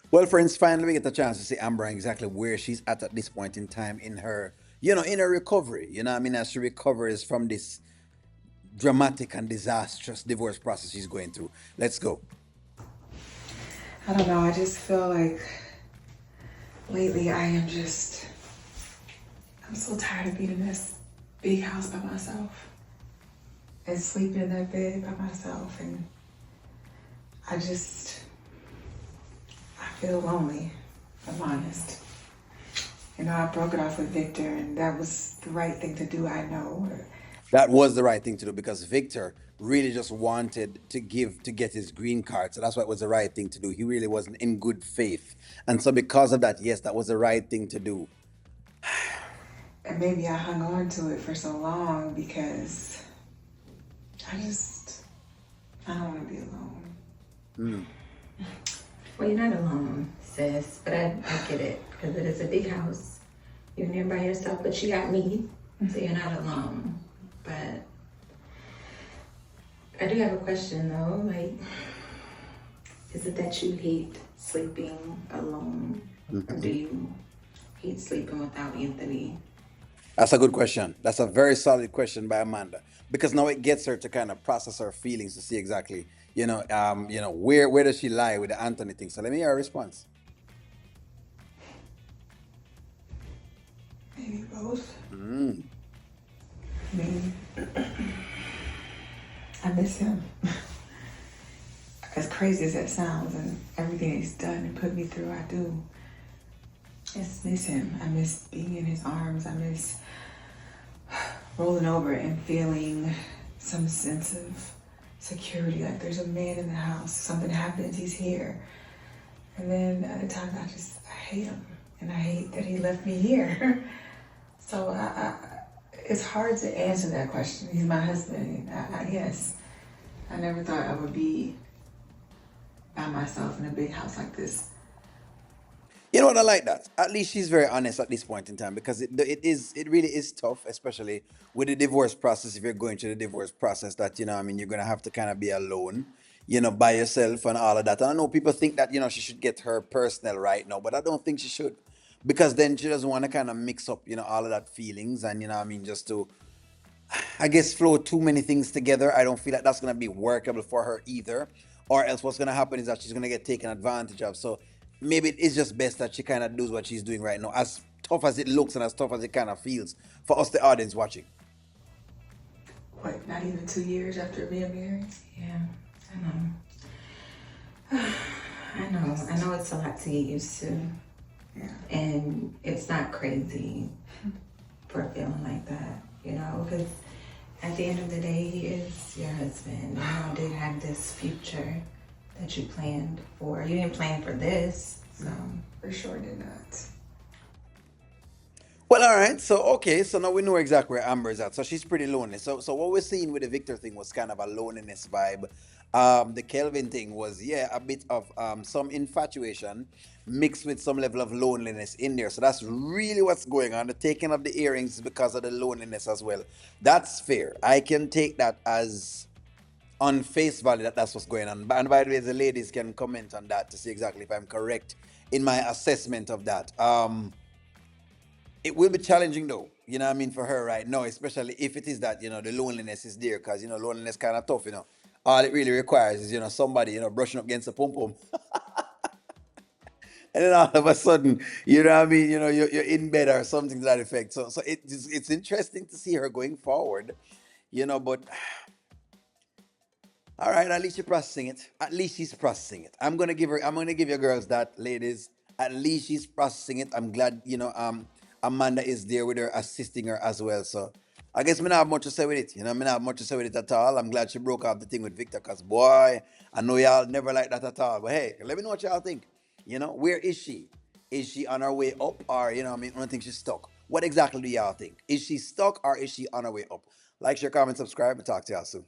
Well, friends, finally we get a chance to see Amber and exactly where she's at this point in time in her, in her recovery. You know what I mean? As she recovers from this dramatic and disastrous divorce process she's going through. Let's go. I don't know. I just feel like lately I'm so tired of being in this big house by myself and sleeping in that bed by myself. And I just, I feel lonely, if I'm honest. You know, I broke it off with Victor, and that was the right thing to do, I know. That was the right thing to do because Victor really just wanted to get his green card. So that's why it was the right thing to do. He really wasn't in good faith. And so because of that, yes, that was the right thing to do. And maybe I hung on to it for so long because I just, I don't want to be alone. Well, you're not alone, sis, but I get it because it is a big house. You're near by yourself, but you got me, so you're not alone. But I do have a question though. Like, is it that you hate sleeping alone, or do you hate sleeping without Anthony? That's a good question. That's a very solid question by Amanda because now it gets her to kind of process her feelings to see exactly, where does she lie with the Anthony thing. So let me hear her response. Maybe both. Mm. I mean, I miss him. As crazy as that sounds, and everything he's done and put me through, I do. I just miss him. I miss being in his arms. I miss rolling over and feeling some sense of security. Like there's a man in the house. Something happens, he's here. And then other times I hate him. And I hate that he left me here. So it's hard to answer that question. He's my husband. Yes. I never thought I would be by myself in a big house like this. You know what, I like that. At least she's very honest at this point in time because it really is tough, especially with the divorce process. If you're going through the divorce process, that you're gonna have to kind of be alone, by yourself and all of that. And I know people think that she should get her personal right now, but I don't think she should because then she doesn't want to kind of mix up, all of that feelings and just to, I guess, flow too many things together. I don't feel like that's gonna be workable for her either. Or else what's gonna happen is that she's gonna get taken advantage of. So maybe it is just best that she kind of does what she's doing right now, as tough as it looks and as tough as it kind of feels for us, the audience watching. What, not even 2 years after being married? Yeah, I know. I know. I know it's a lot to get used to, Yeah. and it's not crazy for feeling like that, because at the end of the day, he is your husband. And y'all did have this future that you planned for. You didn't plan for this, so. For sure did not. Well, all right. So okay. So now we know exactly where Amber is at. So she's pretty lonely. So what we're seeing with the Victor thing was kind of a loneliness vibe. The Kelvin thing was, yeah, a bit of some infatuation mixed with some level of loneliness in there. So that's really what's going on. The taking of the earrings is because of the loneliness as well. That's fair. I can take that as on face value that that's what's going on. And by the way, the ladies can comment on that to see exactly if I'm correct in my assessment of that. It will be challenging though, what I mean, for her right now, especially if it is that, the loneliness is there, because, loneliness kind of tough. All it really requires is, somebody, brushing up against a pum pum. And then all of a sudden, you know what I mean, you're in bed or something to that effect. So it's interesting to see her going forward, but all right, at least you're processing it. At least she's processing it. I'm gonna give you girls that, ladies. At least she's processing it. I'm glad, Amanda is there with her, assisting her as well. So I guess me not have much to say with it. Me not have much to say with it at all. I'm glad she broke off the thing with Victor, because boy, I know y'all never like that at all. But hey, let me know what y'all think. Where is she? Is she on her way up, or I don't think she's stuck. What exactly do y'all think? Is she stuck or is she on her way up? Like, share, comment, subscribe, and talk to y'all soon.